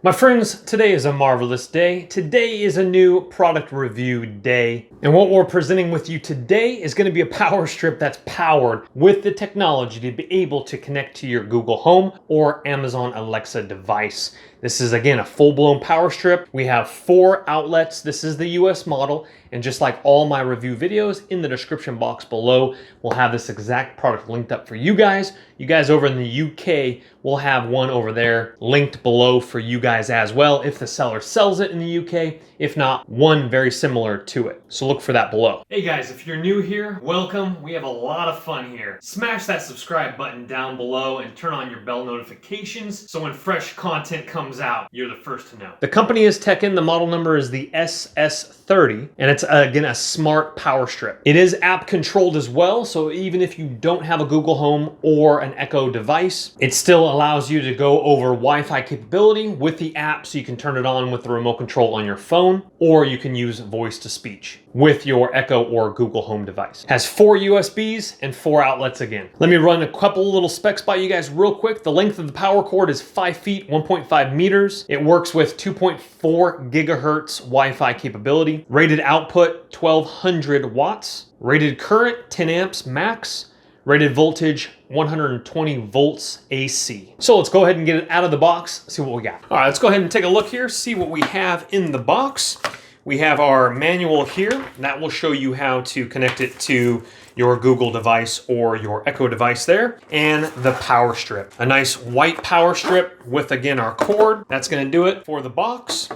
My friends, today is a marvelous day. Today is a new product review day. And what we're presenting with you today is going to be a power strip that's powered with the technology to be able to connect to your Google Home or Amazon Alexa device. This is, again, a full-blown power strip. We have 4 outlets. This is the US model. And just like all my review videos, in the description box below, we'll have this exact product linked up for you guys. You guys over in the UK will have one over there linked below for you guys as well if the seller sells it in the UK. If not, one very similar to it. So look for that below. Hey guys, if you're new here, welcome. We have a lot of fun here. Smash that subscribe button down below and turn on your bell notifications so when fresh content comes out, you're the first to know. The company is Teckin. The model number is the SS30, and it's again a smart power strip. It is app controlled as well, so even if you don't have a Google Home or an Echo device, it still allows you to go over Wi-Fi capability with the app, so you can turn it on with the remote control on your phone, or you can use voice to speech with your Echo or Google Home device. Has 4 USBs and 4 outlets again. Let me run a couple little specs by you guys real quick. The length of the power cord is 5 feet, 1.5 meters. It works with 2.4 gigahertz Wi-Fi capability. Rated output, 1200 watts. Rated current, 10 amps max. Rated voltage, 120 volts AC. So let's go ahead and get it out of the box, see what we got. All right, let's go ahead and take a look here, see what we have in the box. We have our manual here. That will show you how to connect it to your Google device or your Echo device there. And the power strip. A nice white power strip with, again, our cord. That's gonna do it for the box.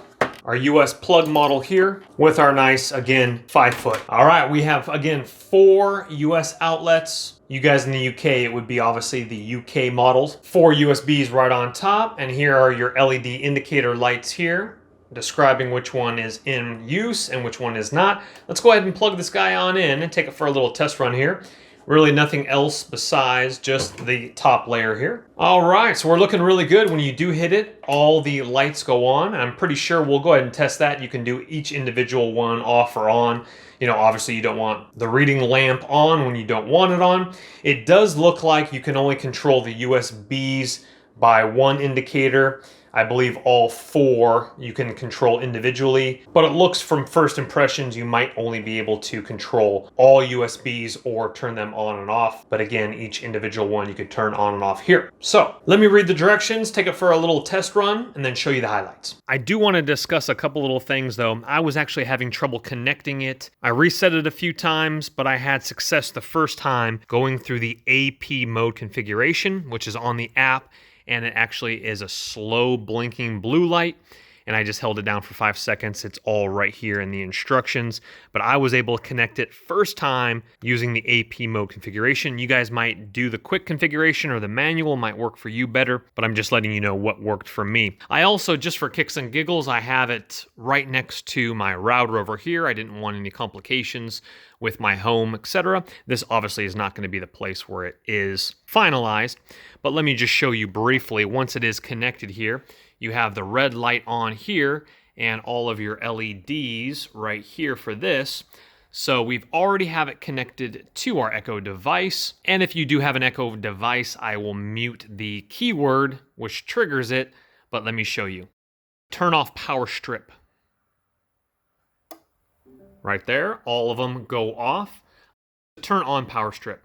Our US plug model here with our nice, again, 5 foot. All right, we have, again, 4 US outlets. You guys in the UK, it would be obviously the UK models. 4 USBs right on top, and here are your LED indicator lights here, describing which one is in use and which one is not. Let's go ahead and plug this guy on in and take it for a little test run here. Really nothing else besides just the top layer here. All right, so we're looking really good. When you do hit it, all the lights go on. I'm pretty sure we'll go ahead and test that. You can do each individual one off or on. You know, obviously you don't want the reading lamp on when you don't want it on. It does look like you can only control the USBs by one indicator. I believe all 4 you can control individually, but it looks from first impressions you might only be able to control all USBs or turn them on and off. But again, each individual one you could turn on and off here. So let me read the directions, take it for a little test run, and then show you the highlights. I do want to discuss a couple little things though. I was actually having trouble connecting it. I reset it a few times, but I had success the first time going through the AP mode configuration, which is on the app. And it actually is a slow blinking blue light, and I just held it down for 5 seconds. It's all right here in the instructions, but I was able to connect it first time using the AP mode configuration. You guys might do the quick configuration, or the manual might work for you better, but I'm just letting you know what worked for me. I also, just for kicks and giggles, I have it right next to my router over here. I didn't want any complications with my home, etc. This obviously is not going to be the place where it is finalized, but let me just show you briefly. Once it is connected here, you have the red light on here and all of your LEDs right here for this. So we've already have it connected to our Echo device. And if you do have an Echo device, I will mute the keyword, which triggers it, but let me show you. Turn off power strip. Right there, all of them go off. Turn on power strip.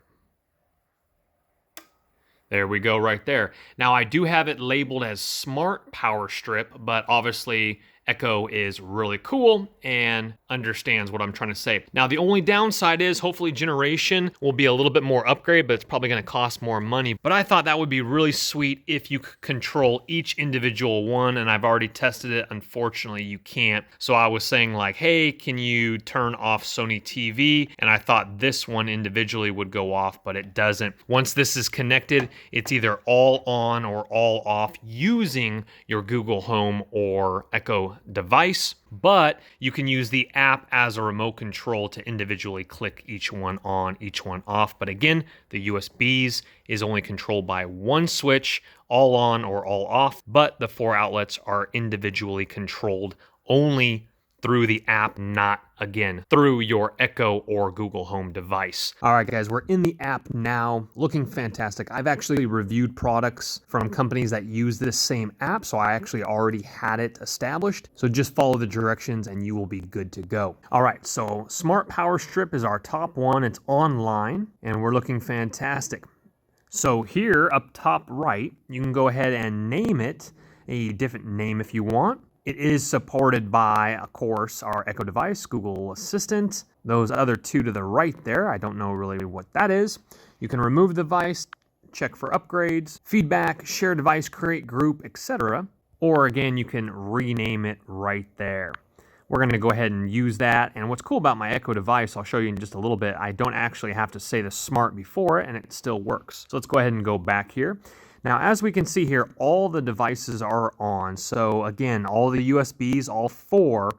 There we go right there. Now I do have it labeled as smart power strip, but obviously Echo is really cool and understands what I'm trying to say. Now the only downside is hopefully generation will be a little bit more upgrade, but it's probably going to cost more money. But I thought that would be really sweet if you could control each individual one, and I've already tested it. Unfortunately, you can't. So I was saying like, hey, can you turn off Sony TV? And I thought this one individually would go off, but it doesn't. Once this is connected, it's either all on or all off using your Google Home or Echo device, but you can use the app as a remote control to individually click each one on, each one off. But again, the USBs is only controlled by one switch, all on or all off, but the 4 outlets are individually controlled only through the app, not again through your Echo or Google Home device. All right, guys, we're in the app now, looking fantastic. I've actually reviewed products from companies that use this same app, so I actually already had it established. So just follow the directions and you will be good to go. All right, so Smart Power Strip is our top one. It's online and we're looking fantastic. So here up top right, you can go ahead and name it a different name if you want. It is supported by, of course, our Echo device, Google Assistant. Those other two to the right there, I don't know really what that is. You can remove the device, check for upgrades, feedback, share device, create group, etc. Or again, you can rename it right there. We're going to go ahead and use that. And what's cool about my Echo device, I'll show you in just a little bit, I don't actually have to say the smart before it, and it still works. So let's go ahead and go back here. Now, as we can see here, all the devices are on. So again, all the USBs, all 4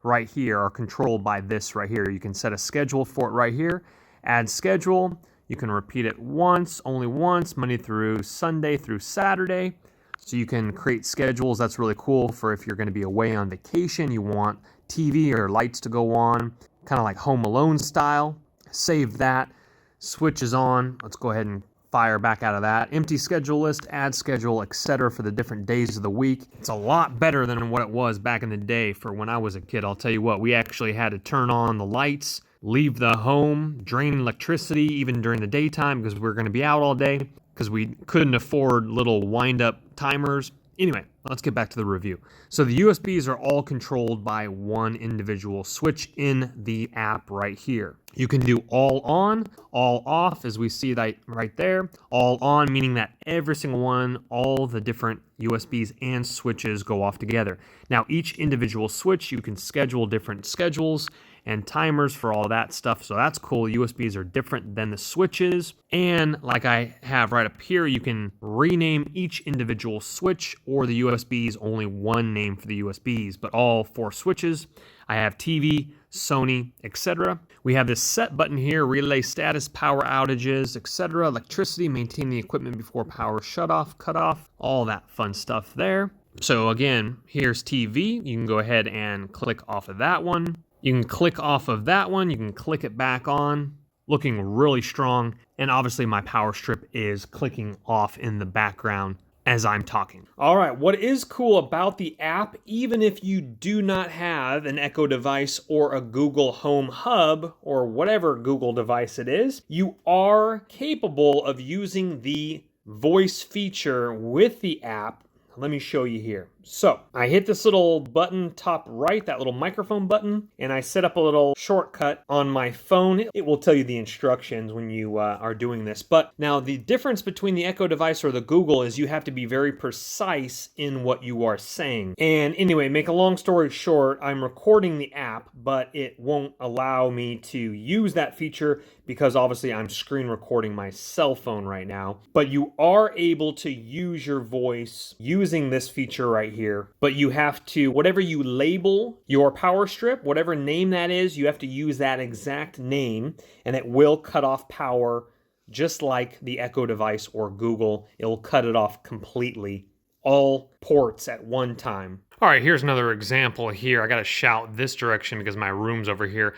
right here are controlled by this right here. You can set a schedule for it right here. Add schedule. You can repeat it once, only once, Monday through Sunday through Saturday. So you can create schedules. That's really cool for if you're going to be away on vacation, you want TV or lights to go on, kind of like Home Alone style. Save that. Switch is on. Let's go ahead and fire back out of that. Empty schedule list, add schedule, etc. for the different days of the week. It's a lot better than what it was back in the day for when I was a kid. I'll tell you what, we actually had to turn on the lights, leave the home, drain electricity even during the daytime because we were going to be out all day because we couldn't afford little wind-up timers. Anyway, let's get back to the review. So the USBs are all controlled by one individual switch in the app right here. You can do all on, all off, as we see that right there. All on, meaning that every single one, all the different USBs and switches go off together. Now, each individual switch, you can schedule different schedules and timers for all that stuff. So that's cool. USBs are different than the switches. And like I have right up here, you can rename each individual switch, or the USBs, only one name for the USBs, but all 4 switches. I have TV, Sony, etc. We have this set button here, relay status, power outages, etc. Electricity, maintain the equipment before power shut off, cut off, all that fun stuff there. So again, here's TV. You can go ahead and click off of that one. You can click off of that one. You can click it back on. Looking really strong. And obviously my power strip is clicking off in the background as I'm talking. All right, what is cool about the app, even if you do not have an Echo device or a Google Home Hub or whatever Google device it is, you are capable of using the voice feature with the app. Let me show you here. So I hit this little button top right, that little microphone button, and I set up a little shortcut on my phone. It will tell you the instructions when you are doing this. But now the difference between the Echo device or the Google is you have to be very precise in what you are saying. And anyway, make a long story short, I'm recording the app, but it won't allow me to use that feature because obviously I'm screen recording my cell phone right now. But you are able to use your voice using this feature right here, but you have to, whatever you label your power strip, whatever name that is, you have to use that exact name and it will cut off power just like the Echo device or Google. It will cut it off completely, all ports at one time. All right, here's another example here. I got to shout this direction because my room's over here.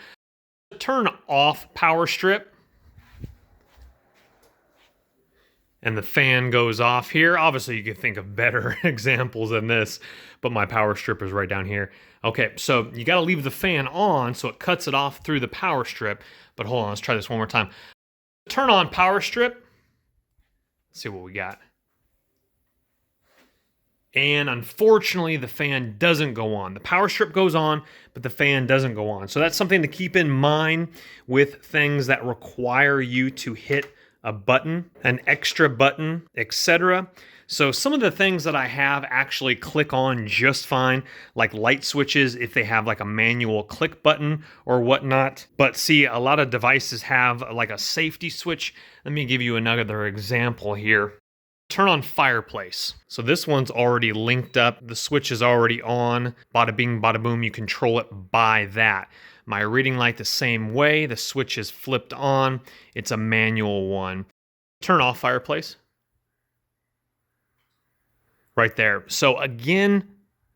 Turn off power strip. And the fan goes off here. Obviously, you could think of better examples than this, but my power strip is right down here. Okay, so you got to leave the fan on so it cuts it off through the power strip. But hold on, let's try this one more time. Turn on power strip. Let's see what we got. And unfortunately, the fan doesn't go on. The power strip goes on, but the fan doesn't go on. So that's something to keep in mind with things that require you to hit a button, an extra button, etc. So some of the things that I have actually click on just fine, like light switches if they have like a manual click button or whatnot. But see, a lot of devices have like a safety switch. Let me give you another example here. Turn on fireplace. So this one's already linked up. The switch is already on. Bada bing, bada boom, you control it by that. My reading light the same way. The switch is flipped on. It's a manual one. Turn off fireplace. Right there. So again,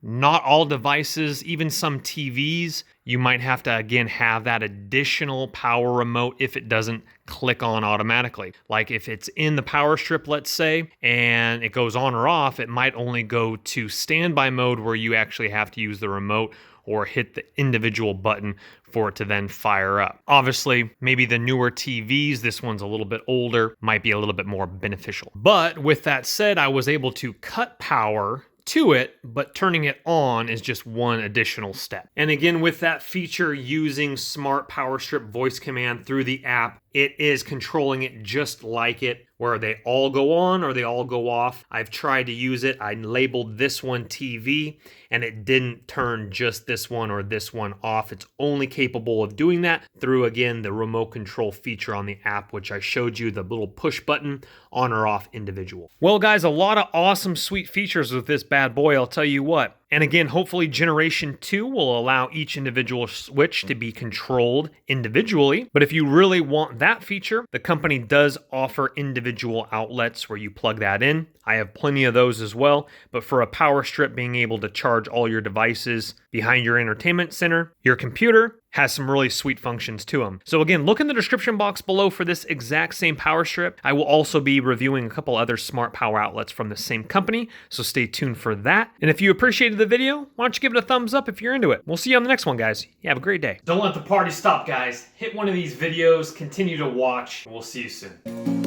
Not all devices, even some TVs, you might have to, again, have that additional power remote if it doesn't click on automatically. Like if it's in the power strip, let's say, and it goes on or off, it might only go to standby mode where you actually have to use the remote or hit the individual button for it to then fire up. Obviously, maybe the newer TVs, this one's a little bit older, might be a little bit more beneficial. But with that said, I was able to cut power to it, but turning it on is just one additional step. And again, with that feature using Smart Power Strip voice command through the app, it is controlling it just like it, where they all go on or they all go off. I've tried to use it. I labeled this one TV and it didn't turn just this one or this one off. It's only capable of doing that through, again, the remote control feature on the app, which I showed you, the little push button on or off individual. Well, guys, a lot of awesome, sweet features with this bad boy, I'll tell you what. And again, hopefully Generation 2 will allow each individual switch to be controlled individually. But if you really want that feature, the company does offer individual outlets where you plug that in. I have plenty of those as well. But for a power strip, being able to charge all your devices behind your entertainment center, your computer has some really sweet functions to them. So again, look in the description box below for this exact same power strip. I will also be reviewing a couple other smart power outlets from the same company, so stay tuned for that. And if you appreciated the video, why don't you give it a thumbs up if you're into it. We'll see you on the next one, guys. You have a great day. Don't let the party stop, guys. Hit one of these videos, continue to watch, and we'll see you soon.